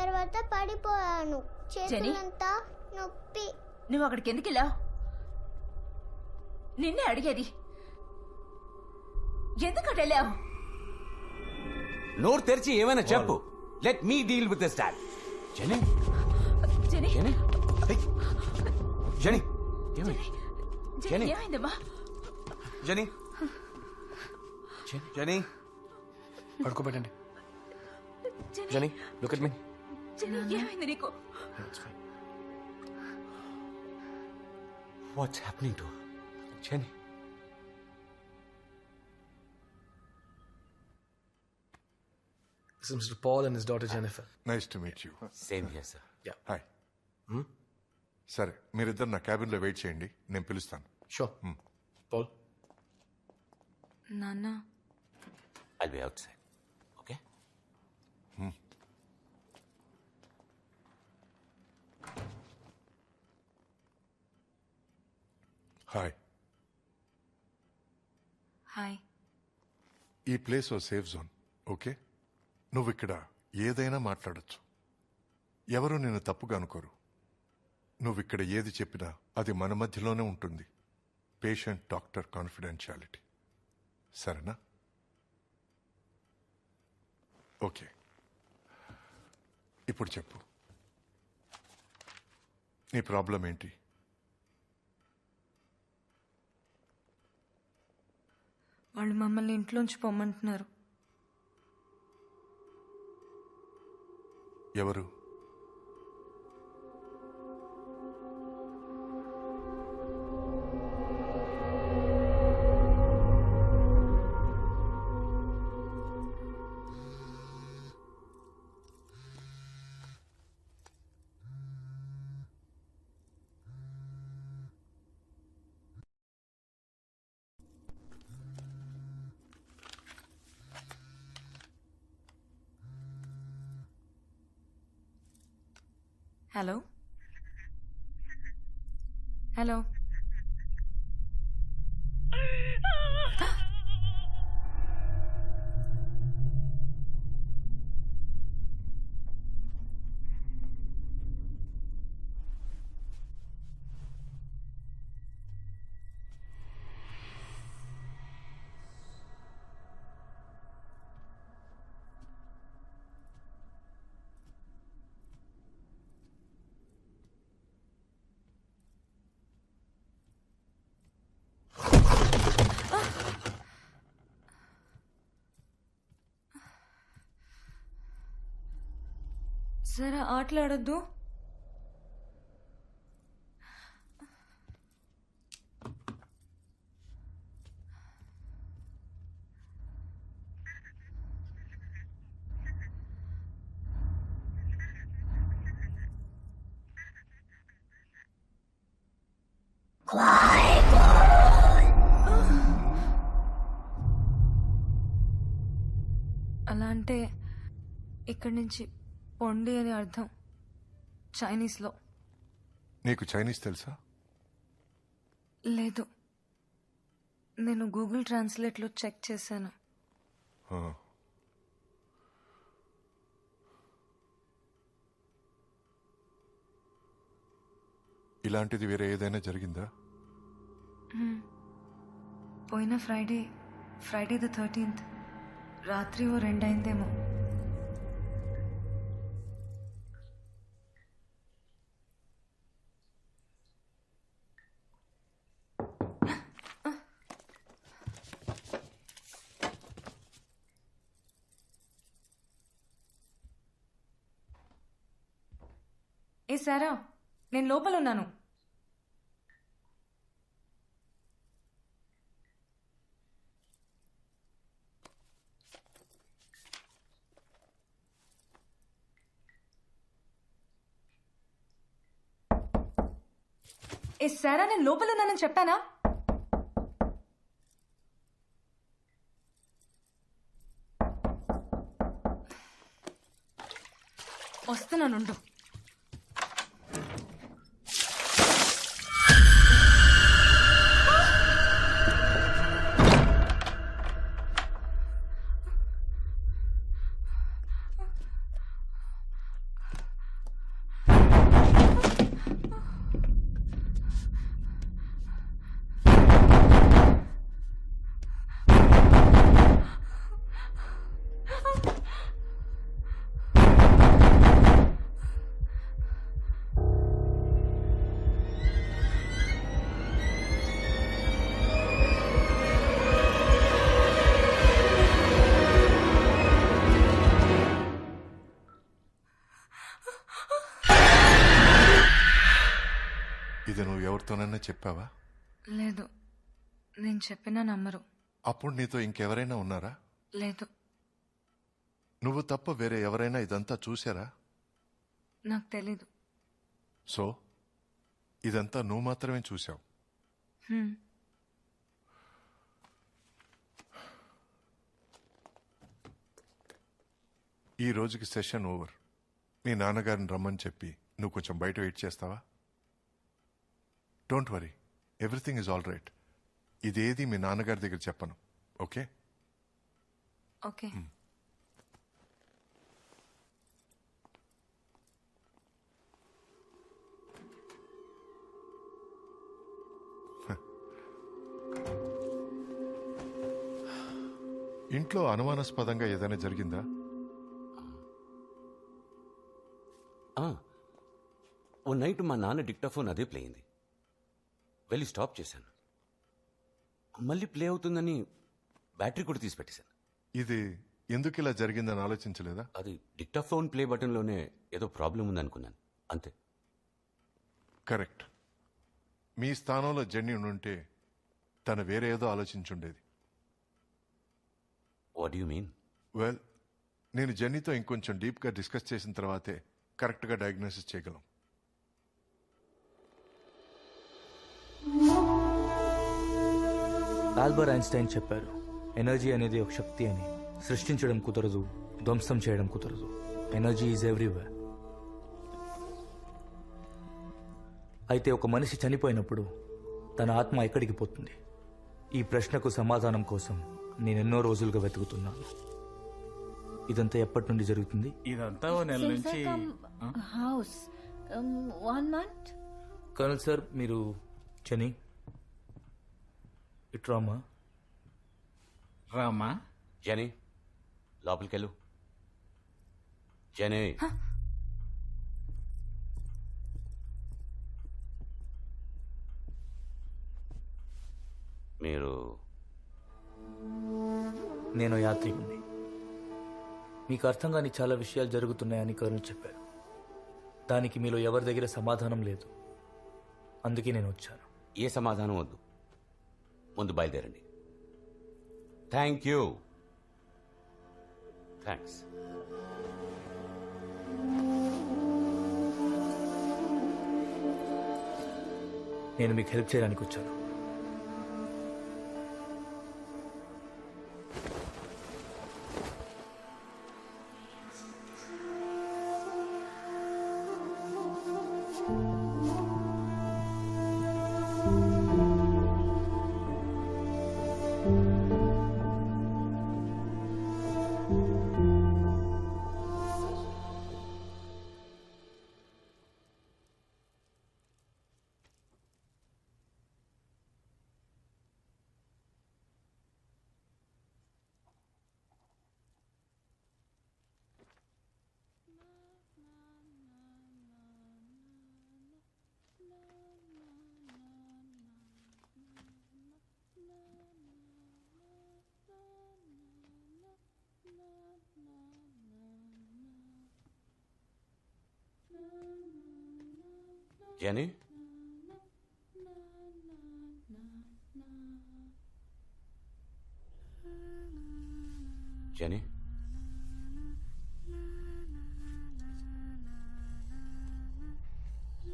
తర్వాత పడిపోయాను. చేతులంతా నొప్పి. నువ్వు అక్కడికి ఎందుకు వెళ్ళావు? నిన్నే అడిగేది. ఎందుకు వెళ్ళావు? నోరు తెరిచి ఏమైనా చెప్పు. Let me deal with this dad. Jenny Jenny Jenny Jenny Jenny ఏమైందమ్మా? జెనీ జెనీ పడుకోబెట్టండి. Jenny look at me. Jenny ఏమైంది నీకు? What's happening to Jenny? This is Mr. Paul and his daughter Jennifer. Nice to meet you. Same here sir. Hi. సరే, మీరిద్దరు నా క్యాబిన్లో wait చేయండి, నేను పిలుస్తాను. Sure. Paul. నాన్న I'll be outside. Okay? Hi. Hi. ఈ ప్లేస్ ఓ సేఫ్ జోన్. ఓకే, నువ్వు ఇక్కడ ఏదైనా మాట్లాడొచ్చు. ఎవరు నిన్ను తప్పుగా అనుకోరు. నువ్వు ఇక్కడ ఏది చెప్పినా అది మన మధ్యలోనే ఉంటుంది. Patient doctor confidentiality. సరేనా? ఓకే, ఇప్పుడు చెప్పు, నీ ప్రాబ్లం ఏంటి? వాళ్ళు మమ్మల్ని ఇంట్లోంచి పొమ్మంటున్నారు. ఎవరు? Hello hello. సరే ఆటలాడొద్దు. అలా అంటే ఇక్కడి నుంచి పొండి అని అర్థం చైనీస్లో. నీకు చైనీస్ తెలుసా? లేదు, నేను గూగుల్ ట్రాన్స్లేట్లో చెక్ చేశాను. ఇలాంటిది వేరే ఏదైనా జరిగిందా? పోయిన ఫ్రైడే ద 13th రాత్రి ఓ 2 అయిందేమో. ఏ సారా, నేను లోపల ఉన్నాను. ఏ సారా, నేను లోపల ఉన్నానని చెప్పానా? వస్తున్నానుండు. చెప్పావా? లేదు, నేను చెప్పినా నమ్మరు. అప్పుడు నీతో ఇంకెవరైనా ఉన్నారా? లేదు, నువ్వు తప్ప వేరే ఎవరైనా ఇదంతా చూశారా? నాకు తెలీదు. సో ఇదంతా నువ్వు మాత్రమే చూశావు. హ్మ్. ఈ రోజుకి సెషన్ ఓవర్. మీ నాన్నగారిని రమ్మని చెప్పి నువ్వు కొంచెం బయట వెయిట్ చేస్తావా? Don't worry, everything is all right. ఇదేది మీ నాన్నగారి దగ్గర చెప్పను, ఓకే? ఓకే. ఇంట్లో అనుమానాస్పదంగా ఏదైనా జరిగిందా? ఓ నైట్ మా నాన్న డిక్టాఫోన్ అదే ప్లే అయింది. వెళ్ళి స్టాప్ చేశాను. మళ్ళీ ప్లే అవుతుందని బ్యాటరీ కూడా తీసి పెట్టేశాను. ఇది ఎందుకు ఇలా జరిగిందని ఆలోచించలేదా? అది డిక్టాఫోన్ ప్లే బటన్లోనే ఏదో ప్రాబ్లం ఉందనుకున్నాను, అంతే. కరెక్ట్. మీ స్థానంలో జెన్నీ ఉంటే తను వేరే ఏదో ఆలోచించుండేది. What you mean? వెల్, నేను జెన్నీతో ఇంకొంచెం డీప్గా డిస్కస్ చేసిన తర్వాతే కరెక్ట్గా డయాగ్నోసిస్ చేయగలం. ఆల్బర్ట్ ఐన్స్టైన్ చెప్పారు, ఎనర్జీ అనేది ఒక శక్తి అని. సృష్టించడం కుదరదు, ధ్వంసం చేయడం కుదరదు. Energy is everywhere. అయితే ఒక మనిషి చనిపోయినప్పుడు తన ఆత్మ ఎక్కడికి పోతుంది? ఈ ప్రశ్నకు సమాధానం కోసం నేను ఎన్నో రోజులుగా వెతుకుతున్నాను. ఇదంతా ఎప్పటి నుండి జరుగుతుంది? ఇదంతా ఓ నెల నుంచి హౌస్ 1 month. కర్నల్ సార్, మీరు చని ఇట్రామా? రామా. జెనీ, లోపలికెళ్ళు. జెనీ, మీరు నేను యాత్రికుని. మీకు అర్థం కాని చాలా విషయాలు జరుగుతున్నాయని కర్నల్ చెప్పారు. దానికి మీలో ఎవరి దగ్గర సమాధానం లేదు. అందుకే నేను వచ్చాను. ఏ సమాధానం వద్దు, ముందు బయలుదేరండి. Thank you. థ్యాంక్స్. నేను మీకు హెల్ప్ చేయడానికి వచ్చాను. Jenny, Jenny,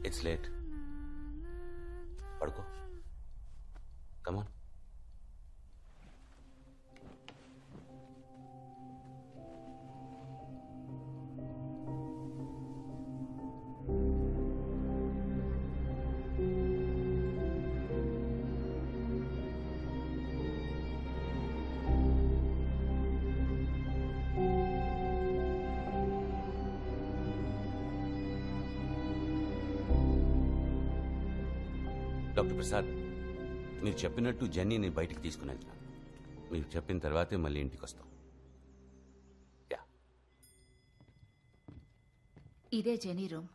it's late. పడుకో. కమాన్. డాక్టర్ ప్రసాద్, మీరు చెప్పినట్టు జెన్నీని బయటికి తీసుకుని వెళ్తున్నాను. మీరు చెప్పిన తర్వాతే మళ్ళీ ఇంటికి వస్తాం. ఇదే జెనీ రూమ్.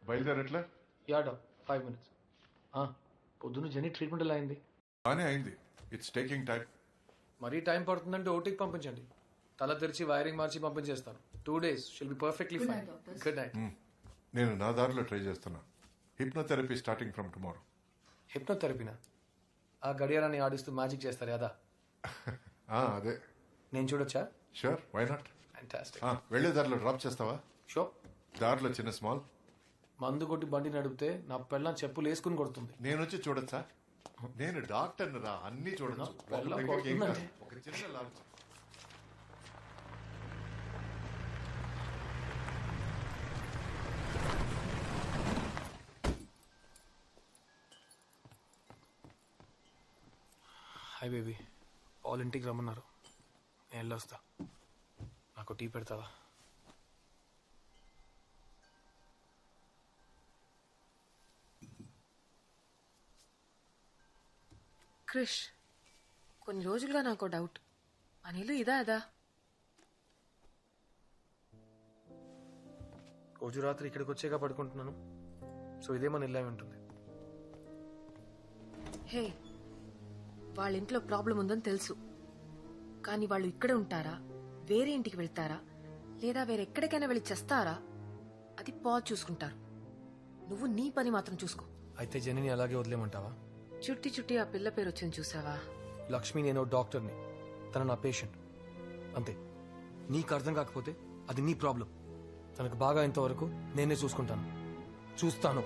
బయలుదేరట్లే? యాడా 5 minutes. పొద్దున్న జెనీ ట్రీట్మెంట్ ఎలా అయింది? బానే అయింది. It's taking time. మరీ టైం పడుతుందంటే ఓటీకి పంపించండి. తల తెరిచి వైరింగ్ మార్చి పంపించేస్తాను. 2 days shall be perfectly fine. Good night. నేను నా దారిలో ట్రై చేస్తున్నా. Hypnotherapy starting from tomorrow. హిప్నోథెరపీనా? ఆ గడియారాన్ని ఆడిస్తూ మ్యాజిక్ చేస్తారు కదా? అదే. నేను చూడొచ్చా? Sure, why not. ఫ్యాంటాస్టిక్. వెళ్ళే దారిలో డ్రాప్ చేస్తావా? షో. దారిలో చిన్న స్మాల్. మందు కొట్టి బండి నడిపితే నా పెళ్ళం చెప్పులు వేసుకుని కొడుతుంది. నేను వచ్చి చూడొచ్చా? నేను డాక్టర్ రా, అన్ని చూడొచ్చు. పెళ్ళం కొడుతుందండి. ఒక చిన్న లాంచ్. హాయ్ బేబీ, పాల్ ఇంటికి రమ్మన్నారు. నేను వెళ్ళొస్తా. నాకు టీ పెడతావా? క్రిష్, కొన్ని రోజులుగా నాకు డౌట్. అనిలు ఇదా అదా? రోజు రాత్రి ఇక్కడికి వచ్చాక పడుకుంటున్నాను. సో ఇదే మన ఇల్లు అయి ఉంటుంది. హే, వాళ్ళ ఇంట్లో ప్రాబ్లం ఉందని తెలుసు. కానీ వాళ్ళు ఇక్కడే ఉంటారా, వేరే ఇంటికి వెళ్తారా, లేదా వేరెక్కడికైనా వెళ్ళి చేస్తారా? అది పాజ్ చూసుకుంటారు. నువ్వు నీ పని మాత్రం చూసుకో. అయితే జెనీని అలాగే వదిలేమంటావా? చుట్టి చుట్టి ఆ పిల్ల పేరు వచ్చింది చూసావా? లక్ష్మి, నేను డాక్టర్ని, తన నా పేషెంట్. అంతే. నీకు అర్థం కాకపోతే అది నీ ప్రాబ్లం. తనకు బాగా అయ్యేంత వరకు నేనే చూసుకుంటాను. చూస్తాను.